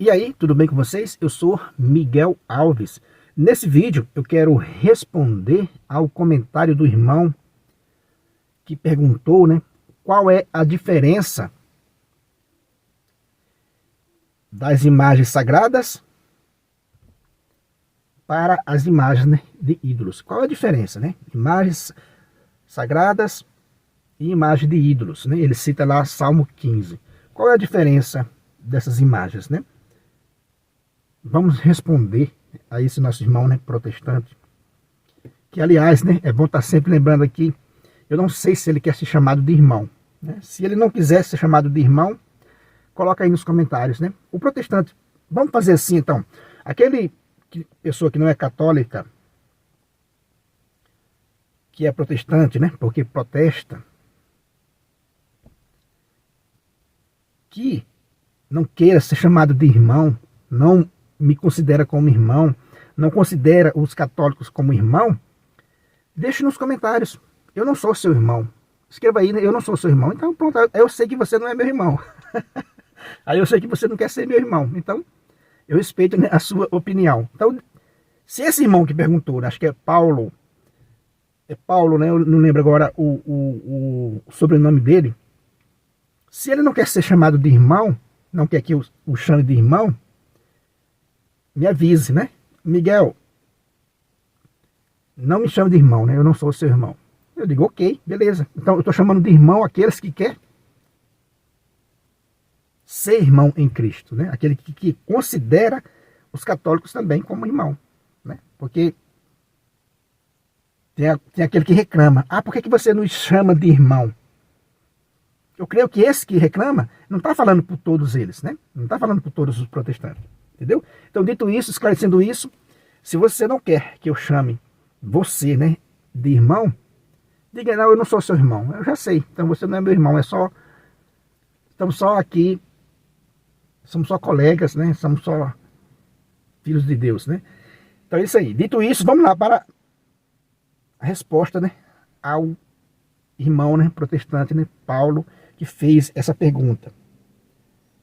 E aí, tudo bem com vocês? Eu sou Miguel Alves. Nesse vídeo eu quero responder ao comentário do irmão que perguntou, né, qual é a diferença das imagens sagradas para as imagens, né, de ídolos. Qual é a diferença, né? Imagens sagradas e imagem de ídolos, né? Ele cita lá Salmo 15. Qual é a diferença dessas imagens, né? Vamos responder a esse nosso irmão, né, protestante, que aliás, né, é bom estar sempre lembrando aqui, eu não sei se ele quer ser chamado de irmão, né? Se ele não quiser ser chamado de irmão, coloca aí nos comentários, né? O protestante, vamos fazer assim então, pessoa que não é católica, que é protestante, né, porque protesta, que não queira ser chamado de irmão, não me considera como irmão, não considera os católicos como irmão, deixe nos comentários, eu não sou seu irmão. Escreva aí, né? Eu não sou seu irmão. Então pronto, eu sei que você não é meu irmão. Aí eu sei que você não quer ser meu irmão. Então eu respeito, né, a sua opinião. Então, se esse irmão que perguntou, acho que é Paulo, né? Eu não lembro agora o sobrenome dele. Se ele não quer ser chamado de irmão, não quer que o chame de irmão, me avise, né? Miguel, não me chame de irmão, né? Eu não sou seu irmão. Eu digo, ok, beleza. Então eu estou chamando de irmão aqueles que quer ser irmão em Cristo, né? Aquele que considera os católicos também como irmão, né? Porque tem aquele que reclama. Ah, por que você nos chama de irmão? Eu creio que esse que reclama não está falando por todos eles, né? Não está falando por todos os protestantes, entendeu? Então, dito isso, esclarecendo isso, se você não quer que eu chame você, né, de irmão, diga, não, eu não sou seu irmão. Eu já sei, então você não é meu irmão, estamos só aqui, somos só colegas, né? Somos só filhos de Deus, né? Então é isso aí. Dito isso, vamos lá para a resposta, né, ao irmão, né, protestante, né, Paulo, que fez essa pergunta.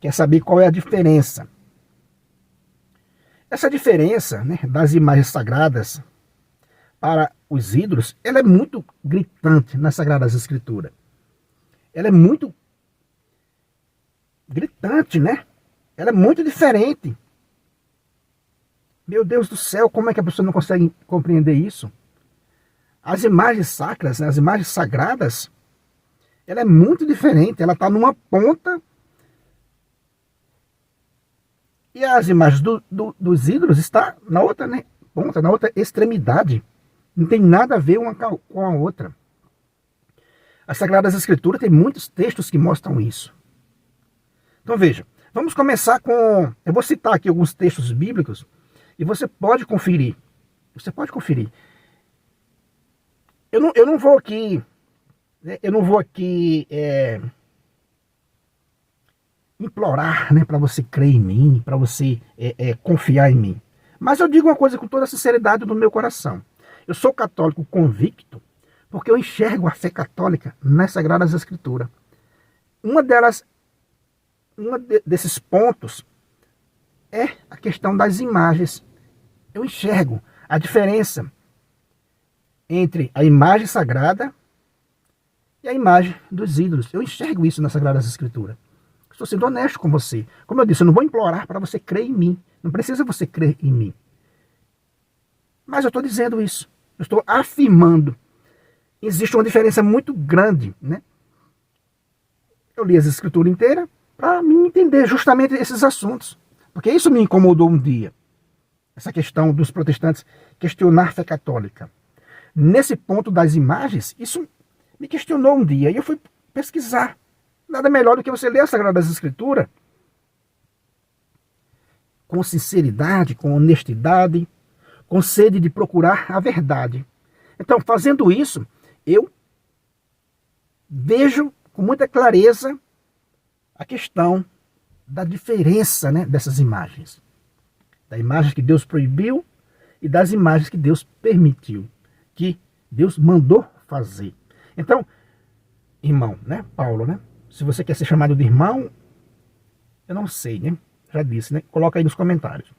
Quer saber qual é a diferença? Essa diferença, né, das imagens sagradas para os ídolos, ela é muito gritante nas Sagradas Escrituras. Ela é muito gritante, né? Ela é muito diferente. Meu Deus do céu, como é que a pessoa não consegue compreender isso? As imagens sacras, né, as imagens sagradas, ela é muito diferente. Ela está numa ponta e as imagens dos ídolos está na outra, né, ponta, na outra extremidade. Não tem nada a ver uma com a outra. As Sagradas Escrituras tem muitos textos que mostram isso. Então veja, vamos começar com... Eu vou citar aqui alguns textos bíblicos e você pode conferir. Você pode conferir. Eu não vou aqui... Eu não vou aqui implorar, né, para você crer em mim, para você confiar em mim. Mas eu digo uma coisa com toda a sinceridade do meu coração. Eu sou católico convicto porque eu enxergo a fé católica nas Sagradas Escrituras. Desses pontos é a questão das imagens. Eu enxergo a diferença entre a imagem sagrada e a imagem dos ídolos. Eu enxergo isso nas Sagradas Escrituras. Estou sendo honesto com você. Como eu disse, eu não vou implorar para você crer em mim. Não precisa você crer em mim. Mas eu estou dizendo isso. Eu estou afirmando. Existe uma diferença muito grande, né? Eu li as Escrituras inteiras para me entender justamente esses assuntos. Porque isso me incomodou um dia. Essa questão dos protestantes questionar a fé católica. Nesse ponto das imagens, isso me questionou um dia. E eu fui pesquisar. Nada melhor do que você ler as Sagradas Escrituras com sinceridade, com honestidade, com sede de procurar a verdade. Então, fazendo isso, eu vejo com muita clareza a questão da diferença, né, dessas imagens. Da imagem que Deus proibiu e das imagens que Deus permitiu, que Deus mandou fazer. Então, irmão, né, Paulo, né? Se você quer ser chamado de irmão, eu não sei, né? já disse, né? Coloca aí nos comentários.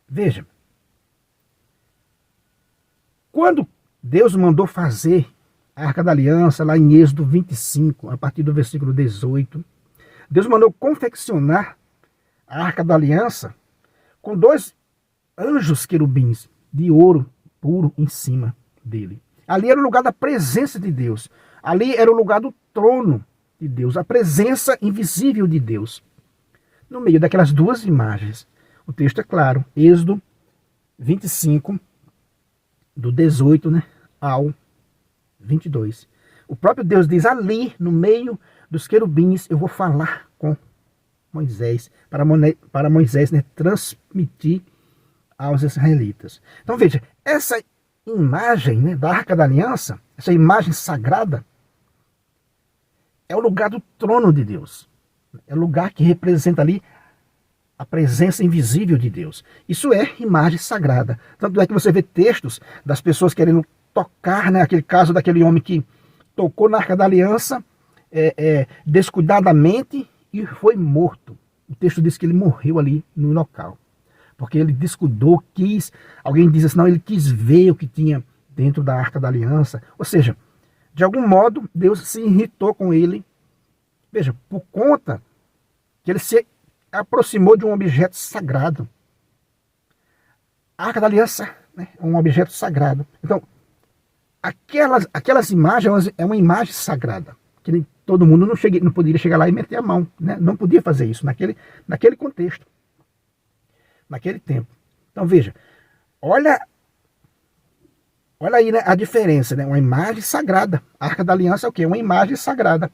Veja, quando Deus mandou fazer a Arca da Aliança, lá em Êxodo 25, a partir do versículo 18, Deus mandou confeccionar a Arca da Aliança com 2 anjos querubins de ouro puro em cima dele. Ali era o lugar da presença de Deus. Ali era o lugar do trono de Deus, a presença invisível de Deus. No meio daquelas 2 imagens, o texto é claro, Êxodo 25, do 18, né, ao 22. O próprio Deus diz, ali no meio dos querubins eu vou falar com Moisés, para Moisés, né, transmitir aos israelitas. Então veja, essa imagem, né, da Arca da Aliança, essa imagem sagrada, é o lugar do trono de Deus. É o lugar que representa ali a presença invisível de Deus. Isso é imagem sagrada. Tanto é que você vê textos das pessoas querendo tocar, né, aquele caso daquele homem que tocou na Arca da Aliança descuidadamente e foi morto. O texto diz que ele morreu ali no local, porque ele descuidou, alguém diz assim, não, ele quis ver o que tinha dentro da Arca da Aliança. Ou seja, de algum modo, Deus se irritou com ele. Veja, por conta que ele se aproximou de um objeto sagrado. A Arca da Aliança, né, é um objeto sagrado. Então, aquelas imagens é uma imagem sagrada. Que todo mundo não poderia chegar lá e meter a mão. Né? Não podia fazer isso naquele contexto. Naquele tempo. Então veja, olha aí, né, a diferença, né? Uma imagem sagrada. A Arca da Aliança é o quê? Uma imagem sagrada.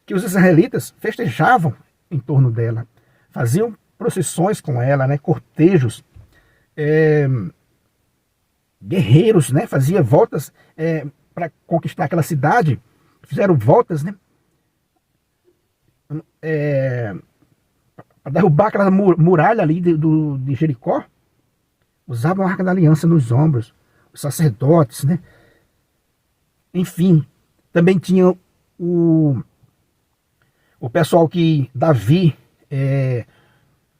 Que os israelitas festejavam em torno dela. Faziam procissões com ela, né? Cortejos. Guerreiros, né? Faziam voltas para conquistar aquela cidade. Fizeram voltas, né? Para derrubar aquela muralha ali de Jericó. Usavam a Arca da Aliança nos ombros. Os sacerdotes, né? Enfim, também tinha o pessoal que Davi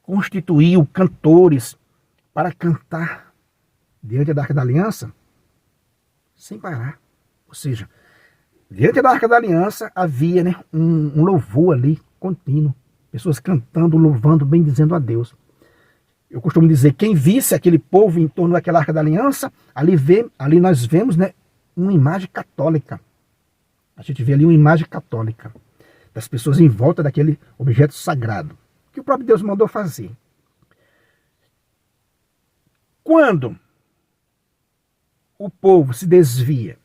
constituiu cantores para cantar diante da Arca da Aliança sem parar. Ou seja, diante da Arca da Aliança havia, né, um louvor ali contínuo. Pessoas cantando, louvando, bendizendo a Deus. Eu costumo dizer, quem visse aquele povo em torno daquela Arca da Aliança, ali nós vemos, né, uma imagem católica. A gente vê ali uma imagem católica das pessoas em volta daquele objeto sagrado, que o próprio Deus mandou fazer. Quando o povo se desvia,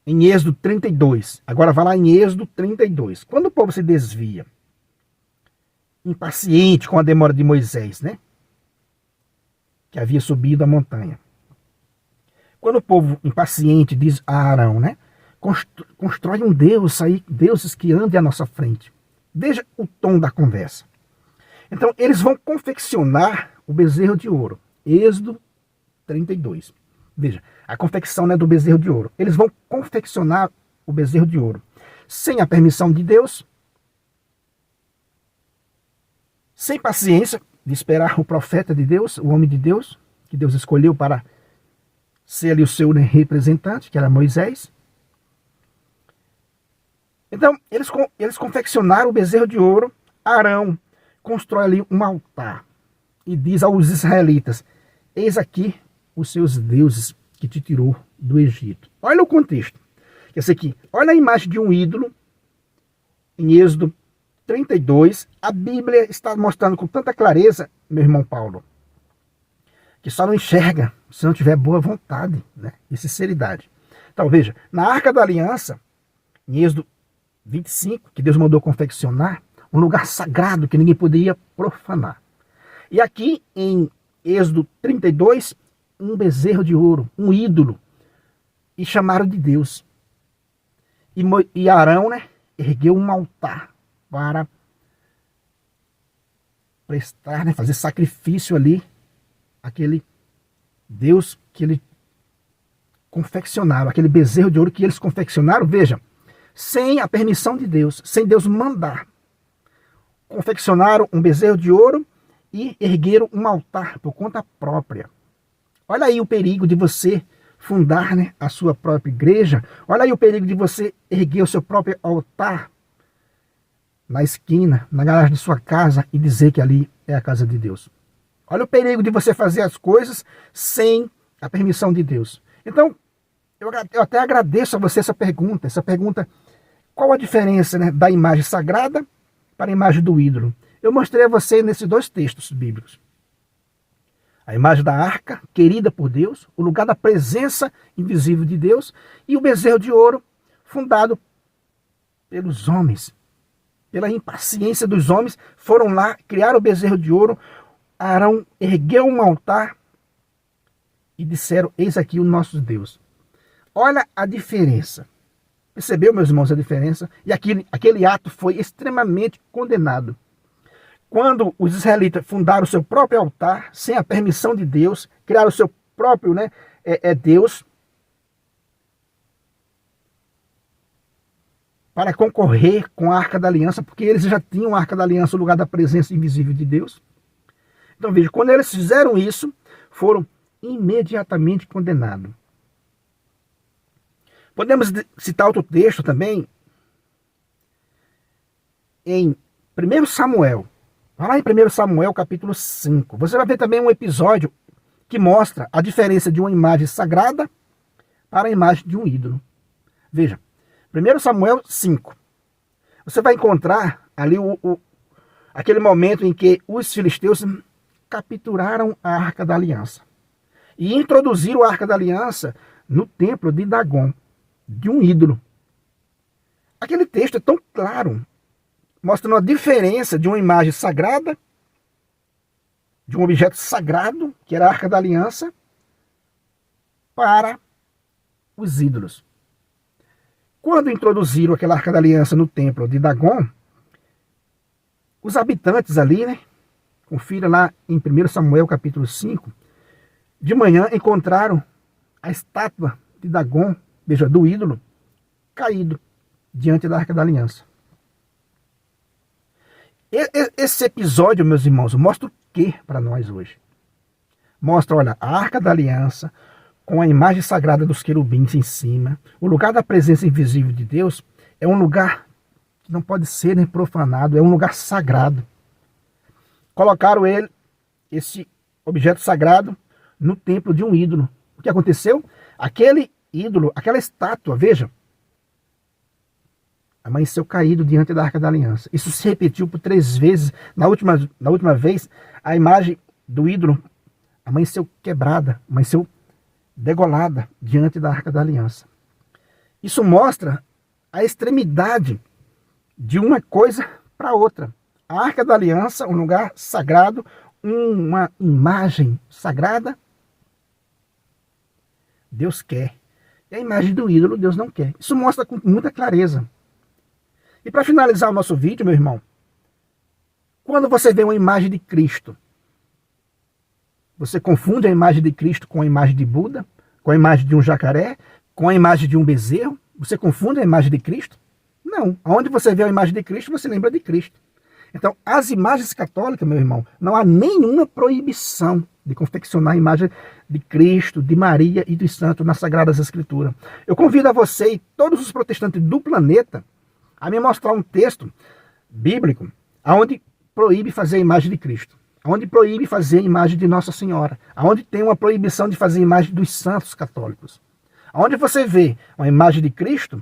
em Êxodo 32, agora vai lá em Êxodo 32, quando o povo se desvia, impaciente com a demora de Moisés, né, que havia subido a montanha. Quando o povo impaciente diz a Arão, né, constrói um Deus aí, deuses que andem à nossa frente. Veja o tom da conversa. Então, eles vão confeccionar o bezerro de ouro. Êxodo 32. Veja, a confecção, né, do bezerro de ouro. Eles vão confeccionar o bezerro de ouro sem a permissão de Deus, sem paciência de esperar o profeta de Deus, o homem de Deus, que Deus escolheu para ser ali o seu, né, representante, que era Moisés. Então, eles confeccionaram o bezerro de ouro. Arão constrói ali um altar e diz aos israelitas, eis aqui os seus deuses que te tirou do Egito. Olha o contexto. Esse aqui, olha a imagem de um ídolo em Êxodo 32. A Bíblia está mostrando com tanta clareza, meu irmão Paulo, que só não enxerga se não tiver boa vontade, né, e sinceridade. Então veja, na Arca da Aliança, em Êxodo 25, que Deus mandou confeccionar, um lugar sagrado que ninguém poderia profanar. E aqui em Êxodo 32, um bezerro de ouro, um ídolo, e chamaram de Deus. E Arão, né, ergueu um altar para prestar, né, fazer sacrifício ali, aquele Deus que ele confeccionaram, aquele bezerro de ouro que eles confeccionaram. Veja, sem a permissão de Deus, sem Deus mandar. Confeccionaram um bezerro de ouro e ergueram um altar por conta própria. Olha aí o perigo de você fundar, né, a sua própria igreja. Olha aí o perigo de você erguer o seu próprio altar na esquina, na garagem de sua casa e dizer que ali é a casa de Deus. Olha o perigo de você fazer as coisas sem a permissão de Deus. Então, eu até agradeço a você essa pergunta, qual a diferença, né, da imagem sagrada para a imagem do ídolo? Eu mostrei a você nesses dois textos bíblicos. A imagem da arca, querida por Deus, o lugar da presença invisível de Deus, e o bezerro de ouro, fundado pelos homens. Pela impaciência dos homens, foram lá, criaram o bezerro de ouro. Arão ergueu um altar e disseram, eis aqui o nosso Deus. Olha a diferença. Percebeu, meus irmãos, a diferença? E aquele ato foi extremamente condenado. Quando os israelitas fundaram o seu próprio altar, sem a permissão de Deus, criaram o seu próprio, né, Deus, para concorrer com a Arca da Aliança, porque eles já tinham a Arca da Aliança, o lugar da presença invisível de Deus. Então veja, quando eles fizeram isso, foram imediatamente condenados. Podemos citar outro texto também, em 1 Samuel. Vai lá em 1 Samuel capítulo 5. Você vai ver também um episódio que mostra a diferença de uma imagem sagrada para a imagem de um ídolo. Veja, 1 Samuel 5. Você vai encontrar ali aquele momento em que os filisteus capturaram a Arca da Aliança e introduziram a Arca da Aliança no templo de Dagon, de um ídolo. Aquele texto é tão claro, mostrando a diferença de uma imagem sagrada, de um objeto sagrado, que era a Arca da Aliança, para os ídolos. Quando introduziram aquela Arca da Aliança no templo de Dagon, os habitantes ali, né, confira lá em 1 Samuel capítulo 5, de manhã encontraram a estátua de Dagon, veja, do ídolo, caído diante da Arca da Aliança. Esse episódio, meus irmãos, mostra o que para nós hoje? Mostra, olha, a Arca da Aliança, com a imagem sagrada dos querubins em cima, o lugar da presença invisível de Deus, é um lugar que não pode ser, né, profanado, é um lugar sagrado. Colocaram esse objeto sagrado, no templo de um ídolo. O que aconteceu? Aquele ídolo, aquela estátua, veja, amanheceu caído diante da Arca da Aliança. Isso se repetiu por 3 vezes. Na última vez, a imagem do ídolo amanheceu quebrada, amanheceu degolada diante da Arca da Aliança. Isso mostra a extremidade de uma coisa para outra. A Arca da Aliança, um lugar sagrado, uma imagem sagrada, Deus quer. E a imagem do ídolo, Deus não quer. Isso mostra com muita clareza. E para finalizar o nosso vídeo, meu irmão, quando você vê uma imagem de Cristo, você confunde a imagem de Cristo com a imagem de Buda, com a imagem de um jacaré, com a imagem de um bezerro? Você confunde a imagem de Cristo? Não. Onde você vê a imagem de Cristo, você lembra de Cristo. Então, as imagens católicas, meu irmão, não há nenhuma proibição de confeccionar a imagem de Cristo, de Maria e dos santos nas Sagradas Escrituras. Eu convido a você e todos os protestantes do planeta a me mostrar um texto bíblico onde proíbe fazer a imagem de Cristo, onde proíbe fazer a imagem de Nossa Senhora, onde tem uma proibição de fazer a imagem dos santos católicos. Onde você vê uma imagem de Cristo,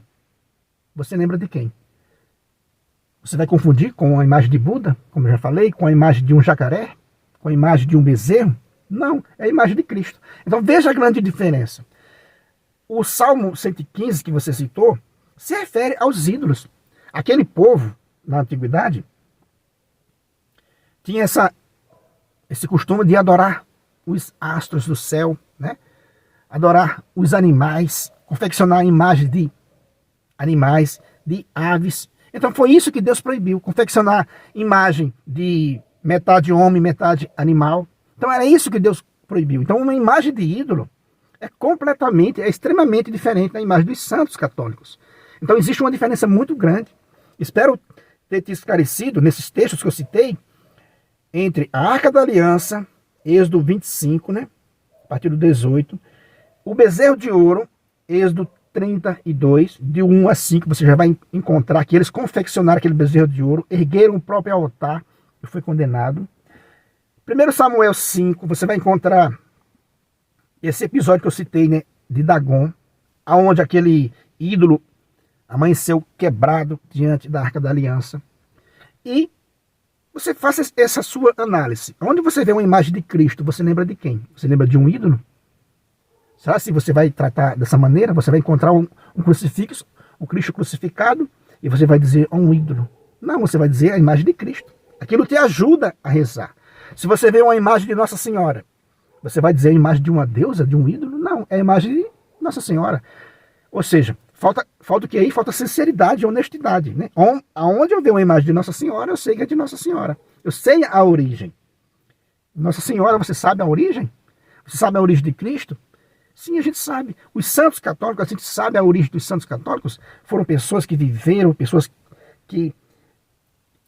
você lembra de quem? Você vai confundir com a imagem de Buda, como eu já falei, com a imagem de um jacaré, com a imagem de um bezerro? Não, é a imagem de Cristo. Então veja a grande diferença. O Salmo 115 que você citou se refere aos ídolos. Aquele povo, na antiguidade, tinha esse costume de adorar os astros do céu, né? Adorar os animais, confeccionar imagens de animais, de aves. Então foi isso que Deus proibiu, confeccionar imagem de metade homem, metade animal. Então era isso que Deus proibiu. Então uma imagem de ídolo é extremamente diferente da imagem dos santos católicos. Então existe uma diferença muito grande. Espero ter te esclarecido nesses textos que eu citei, entre a Arca da Aliança, Êxodo 25, né, a partir do 18, o bezerro de ouro, Êxodo 32, de 1 a 5, você já vai encontrar que eles confeccionaram aquele bezerro de ouro, ergueram o próprio altar e foi condenado. 1 Samuel 5, você vai encontrar esse episódio que eu citei, né, de Dagon, aonde aquele ídolo amanheceu quebrado diante da Arca da Aliança. E você faça essa sua análise. Onde você vê uma imagem de Cristo, você lembra de quem? Você lembra de um ídolo? Será se você vai tratar dessa maneira? Você vai encontrar um crucifixo, o Cristo crucificado, e você vai dizer um ídolo. Não, você vai dizer a imagem de Cristo. Aquilo te ajuda a rezar. Se você vê uma imagem de Nossa Senhora, você vai dizer a imagem de uma deusa, de um ídolo? Não, é a imagem de Nossa Senhora. Ou seja, falta o que aí? Falta sinceridade e honestidade. Né? Aonde eu ver uma imagem de Nossa Senhora, eu sei que é de Nossa Senhora. Eu sei a origem. Nossa Senhora, você sabe a origem? Você sabe a origem de Cristo? Sim, a gente sabe. Os santos católicos, a gente sabe a origem dos santos católicos. Foram pessoas que viveram, pessoas que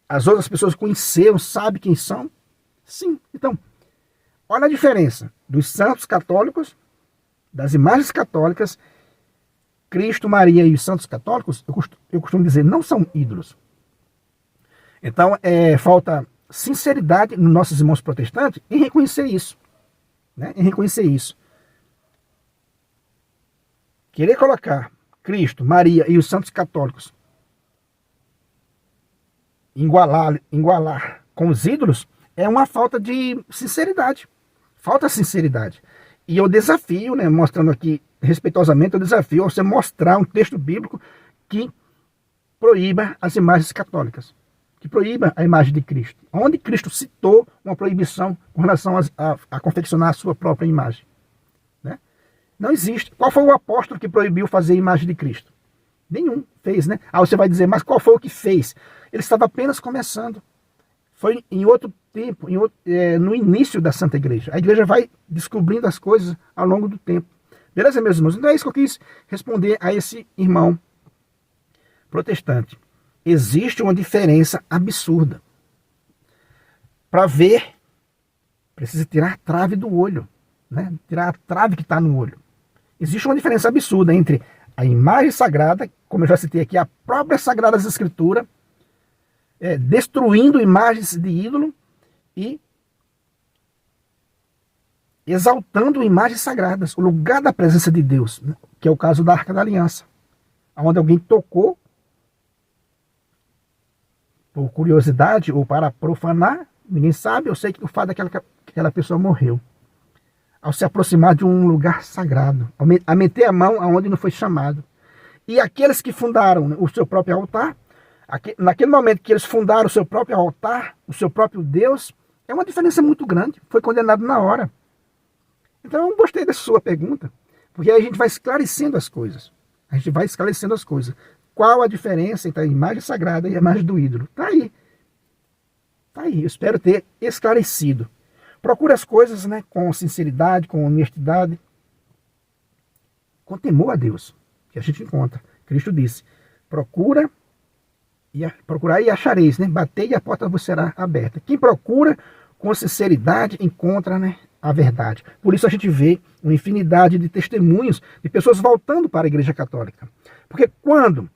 as outras pessoas conheceram, sabem quem são. Sim, então, olha a diferença dos santos católicos, das imagens católicas. Cristo, Maria e os santos católicos, eu costumo dizer, não são ídolos. Então, falta sinceridade nos nossos irmãos protestantes em reconhecer isso. Né? Em reconhecer isso. Querer colocar Cristo, Maria e os santos católicos, igualar com os ídolos, é uma falta de sinceridade. Falta sinceridade. E eu desafio, né, mostrando aqui respeitosamente, eu desafio a você mostrar um texto bíblico que proíba as imagens católicas, que proíba a imagem de Cristo. Onde Cristo citou uma proibição com relação a confeccionar a sua própria imagem. Né? Não existe. Qual foi o apóstolo que proibiu fazer a imagem de Cristo? Nenhum fez, né? Ah, você vai dizer, mas qual foi o que fez? Ele estava apenas começando. Foi em outro tempo, no início da Santa Igreja. A igreja vai descobrindo as coisas ao longo do tempo. Beleza, meus irmãos? Então é isso que eu quis responder a esse irmão protestante. Existe uma diferença absurda. Para ver, precisa tirar a trave do olho. Né? Tirar a trave que está no olho. Existe uma diferença absurda entre a imagem sagrada, como eu já citei aqui, a própria Sagrada Escritura, destruindo imagens de ídolo e exaltando imagens sagradas, o lugar da presença de Deus, né? Que é o caso da Arca da Aliança, onde alguém tocou por curiosidade ou para profanar, ninguém sabe, eu sei que o fato é que aquela pessoa morreu. Ao se aproximar de um lugar sagrado, a meter a mão aonde não foi chamado. E aqueles que fundaram, né, o seu próprio altar, naquele momento que eles fundaram o seu próprio altar, o seu próprio Deus, é uma diferença muito grande. Foi condenado na hora. Então eu gostei dessa sua pergunta, porque aí a gente vai esclarecendo as coisas. A gente vai esclarecendo as coisas. Qual a diferença entre a imagem sagrada e a imagem do ídolo? Está aí. Está aí. Eu espero ter esclarecido. Procure as coisas, né, com sinceridade, com honestidade, com temor a Deus, que a gente encontra. Cristo disse, procurai e achareis, né? Batei e a porta vos será aberta. Quem procura com sinceridade encontra, né, a verdade. Por isso a gente vê uma infinidade de testemunhos de pessoas voltando para a Igreja Católica. Porque quando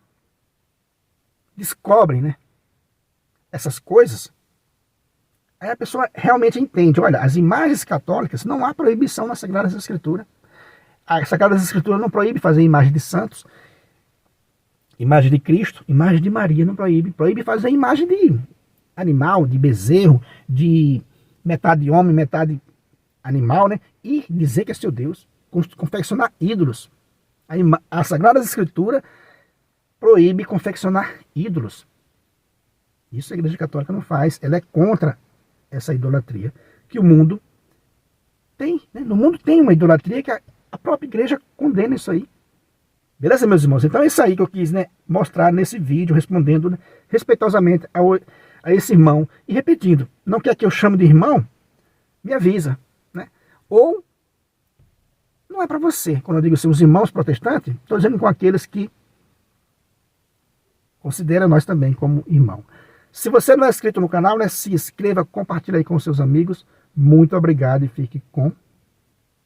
descobrem, né, essas coisas, aí a pessoa realmente entende, olha, as imagens católicas, não há proibição na Sagrada Escritura. A Sagrada Escritura não proíbe fazer imagem de santos, imagem de Cristo, imagem de Maria, não proíbe. Proíbe fazer imagem de animal, de bezerro, de metade homem, metade animal, né? E dizer que é seu Deus, confeccionar ídolos. A Sagrada Escritura proíbe confeccionar ídolos. Isso a Igreja Católica não faz. Ela é contra essa idolatria que o mundo tem. Né? No mundo tem uma idolatria que a própria Igreja condena isso aí. Beleza, meus irmãos? Então é isso aí que eu quis, né, mostrar nesse vídeo, respondendo, né, respeitosamente a esse irmão. E repetindo, não quer que eu chame de irmão? Me avisa. Né? Ou não é para você. Quando eu digo assim, os irmãos protestantes, estou dizendo com aqueles que considera nós também como irmão. Se você não é inscrito no canal, né, se inscreva, compartilhe aí com seus amigos. Muito obrigado e fique com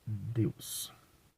Deus.